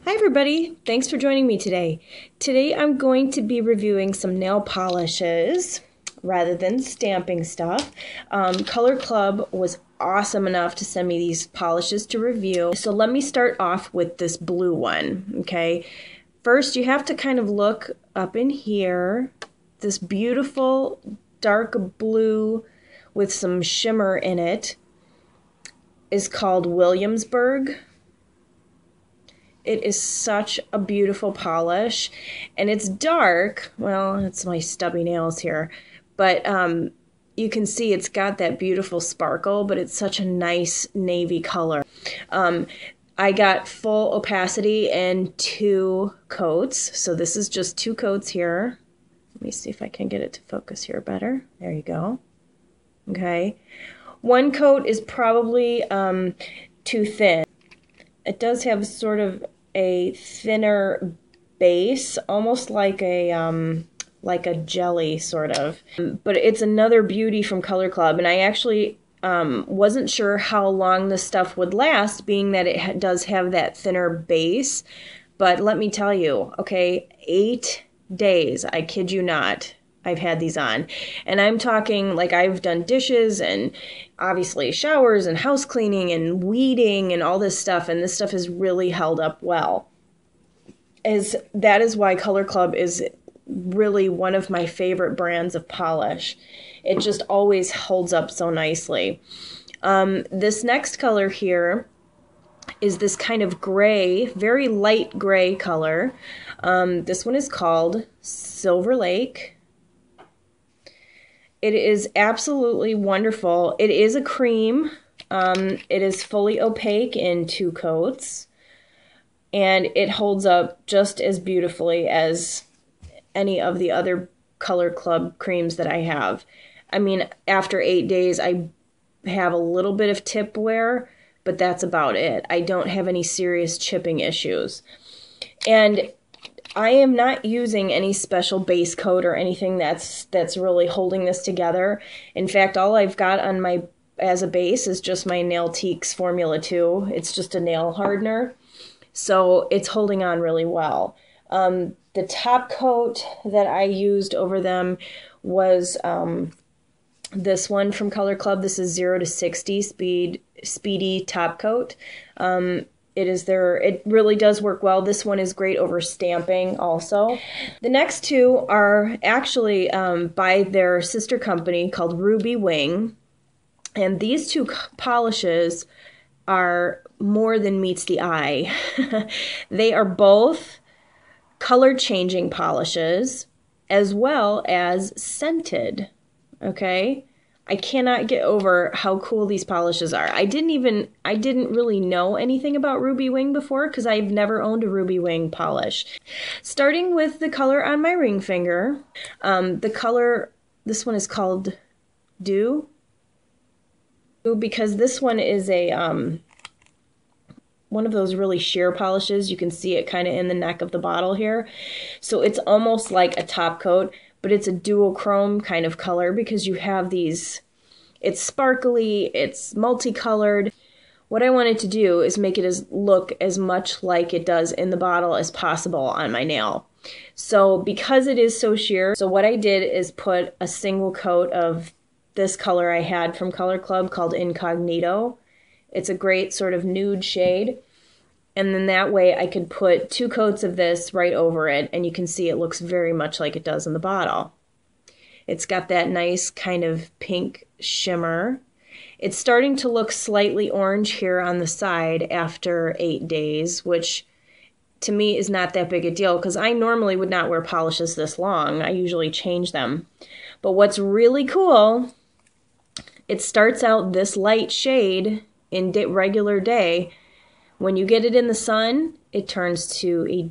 Hi everybody, thanks for joining me today. Today I'm going to be reviewing some nail polishes rather than stamping stuff. Color Club was awesome enough to send me these polishes to review. So let me start off with this blue one, okay? First you have to kind of look up in here. This beautiful dark blue with some shimmer in it is called Williamsburg. It is such a beautiful polish, and it's dark. Well, it's my stubby nails here, but you can see it's got that beautiful sparkle, but it's such a nice navy color. I got full opacity and 2 coats, so this is just 2 coats here. Let me see if I can get it to focus here better. There you go. Okay. 1 coat is probably too thin. It does have sort of a thinner base, almost like a jelly sort of. But it's another beauty from Color Club, and I actually wasn't sure how long this stuff would last, being that it does have that thinner base. But let me tell you, okay, 8 days, I kid you not, I've had these on. And I'm talking like I've done dishes and obviously showers and house cleaning and weeding and all this stuff, and this stuff has really held up well. That is why Color Club is really one of my favorite brands of polish. It just always holds up so nicely. This next color here is this kind of gray, very light gray color. This one is called Silver Lake. It is absolutely wonderful. It is a cream. It is fully opaque in 2 coats. And it holds up just as beautifully as any of the other Color Club creams that I have. I mean, after 8 days, I have a little bit of tip wear, but that's about it. I don't have any serious chipping issues. And I am not using any special base coat or anything that's really holding this together. In fact, all I've got on my as a base is just my Nailtiques Formula 2. It's just a nail hardener. So it's holding on really well. The top coat that I used over them was this one from Color Club. This is 0 to 60 Speedy Top Coat. It really does work well. This one is great over stamping also. The next 2 are actually by their sister company called Ruby Wing. And these 2 polishes are more than meets the eye. They are both color changing polishes as well as scented. Okay? I cannot get over how cool these polishes are. I didn't really know anything about Ruby Wing before because I've never owned a Ruby Wing polish. Starting with the color on my ring finger, the color, this one is called Dew, because this one is a one of those really sheer polishes. You can see it kind of in the neck of the bottle here. So it's almost like a top coat, but it's a duochrome kind of color because you have these, it's sparkly, it's multicolored. What I wanted to do is make it look as much like it does in the bottle as possible on my nail. So because it is so sheer, so what I did is put a single coat of this color I had from Color Club called Incognito. It's a great sort of nude shade. And then that way I could put 2 coats of this right over it, and you can see it looks very much like it does in the bottle. It's got that nice kind of pink shimmer. It's starting to look slightly orange here on the side after 8 days, which to me is not that big a deal because I normally would not wear polishes this long. I usually change them. But what's really cool, it starts out this light shade in regular day. When you get it in the sun, it turns to a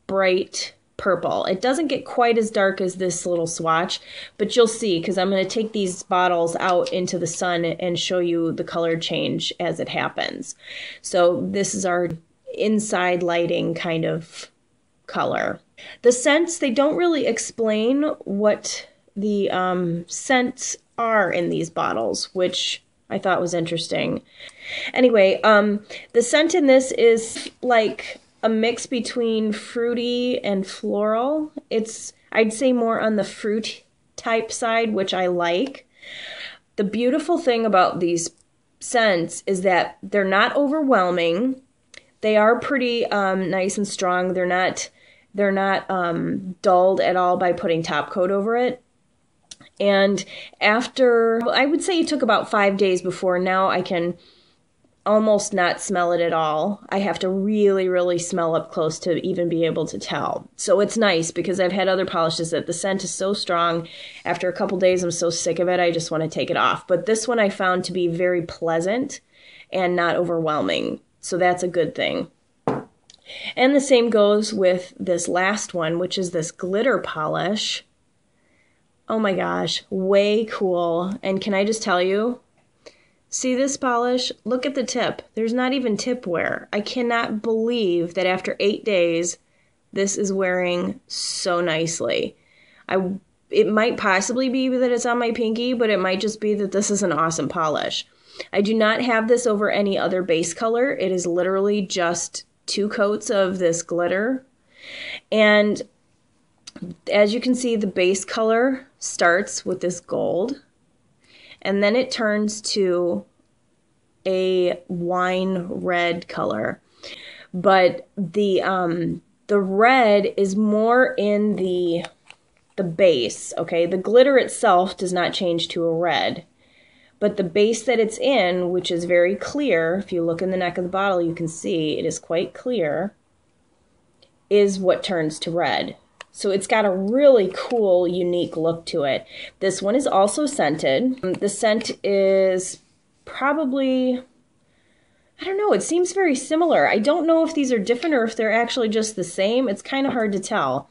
bright purple. It doesn't get quite as dark as this little swatch, but you'll see because I'm going to take these bottles out into the sun and show you the color change as it happens. So this is our inside lighting kind of color. The scents, they don't really explain what the scents are in these bottles, which I thought was interesting. Anyway, the scent in this is like a mix between fruity and floral. It's, I'd say, more on the fruit type side, which I like. The beautiful thing about these scents is that they're not overwhelming. They are pretty nice and strong. They're not dulled at all by putting top coat over it. And after, I would say it took about 5 days before now I can almost not smell it at all. I have to really, really smell up close to even be able to tell. So it's nice because I've had other polishes that the scent is so strong. After a couple days, I'm so sick of it, I just want to take it off. But this one I found to be very pleasant and not overwhelming. So that's a good thing. And the same goes with this last one, which is this glitter polish. Oh my gosh, way cool. And can I just tell you, see this polish? Look at the tip. There's not even tip wear. I cannot believe that after 8 days, this is wearing so nicely. It might possibly be that it's on my pinky, but it might just be that this is an awesome polish. I do not have this over any other base color. It is literally just 2 coats of this glitter. And as you can see, the base color starts with this gold, and then it turns to a wine red color. But the red is more in the base, okay? The glitter itself does not change to a red. But the base that it's in, which is very clear, if you look in the neck of the bottle, you can see it is quite clear, is what turns to red. So it's got a really cool, unique look to it. This one is also scented. The scent is probably, I don't know, it seems very similar. I don't know if these are different or if they're actually just the same. It's kind of hard to tell.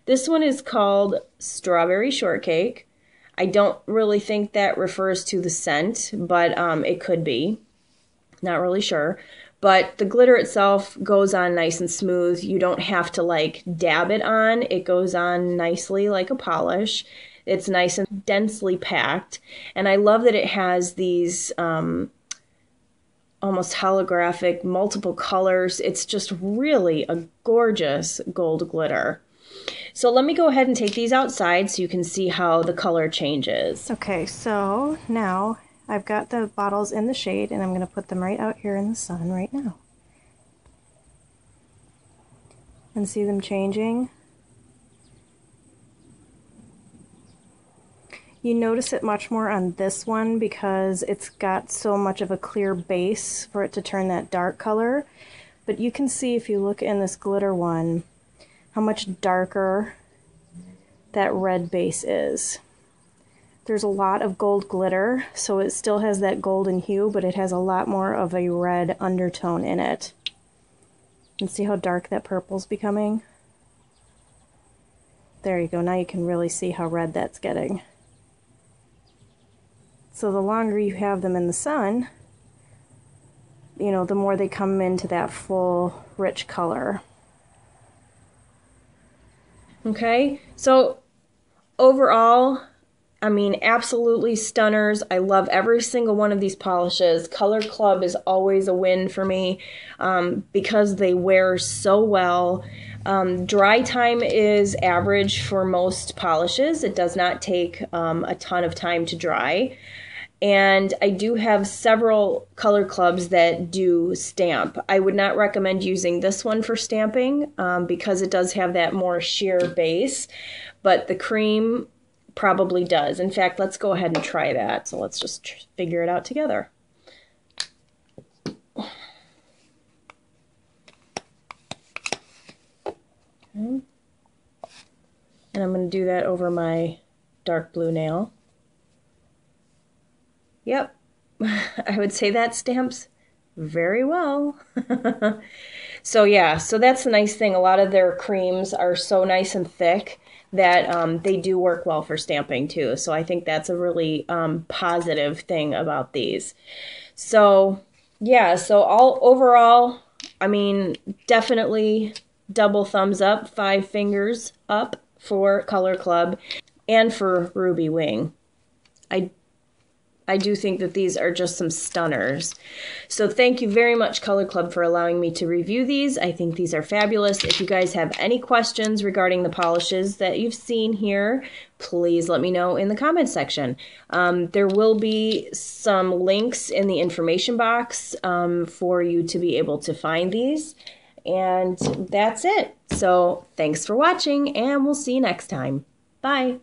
This one is called Strawberry Shortcake. I don't really think that refers to the scent, but it could be. Not really sure. But the glitter itself goes on nice and smooth. You don't have to like dab it on. It goes on nicely like a polish. It's nice and densely packed. And I love that it has these almost holographic multiple colors. It's just really a gorgeous gold glitter. So let me go ahead and take these outside so you can see how the color changes. Okay, so now I've got the bottles in the shade and I'm going to put them right out here in the sun right now. And see them changing. You notice it much more on this one because it's got so much of a clear base for it to turn that dark color. But you can see if you look in this glitter one, how much darker that red base is. There's a lot of gold glitter, so it still has that golden hue, but it has a lot more of a red undertone in it. And see how dark that purple's becoming? There you go, now you can really see how red that's getting. So the longer you have them in the sun, you know, the more they come into that full, rich color. Okay, so overall, I mean, absolutely stunners. I love every single one of these polishes. Color Club is always a win for me because they wear so well. Dry time is average for most polishes. It does not take a ton of time to dry. And I do have several Color Clubs that do stamp. I would not recommend using this one for stamping because it does have that more sheer base, but the cream probably does. In fact, let's go ahead and try that. So let's just figure it out together. Okay. And I'm going to do that over my dark blue nail. Yep, I would say that stamps very well. So yeah, so that's the nice thing. A lot of their creams are so nice and thick that they do work well for stamping too. So I think that's a really positive thing about these. So yeah, so overall, I mean, definitely double thumbs up, 5 fingers up for Color Club and for Ruby Wing. I I do think that these are just some stunners. So thank you very much, Color Club, for allowing me to review these. I think these are fabulous. If you guys have any questions regarding the polishes that you've seen here, please let me know in the comments section. There will be some links in the information box for you to be able to find these. And that's it. So thanks for watching, and we'll see you next time. Bye.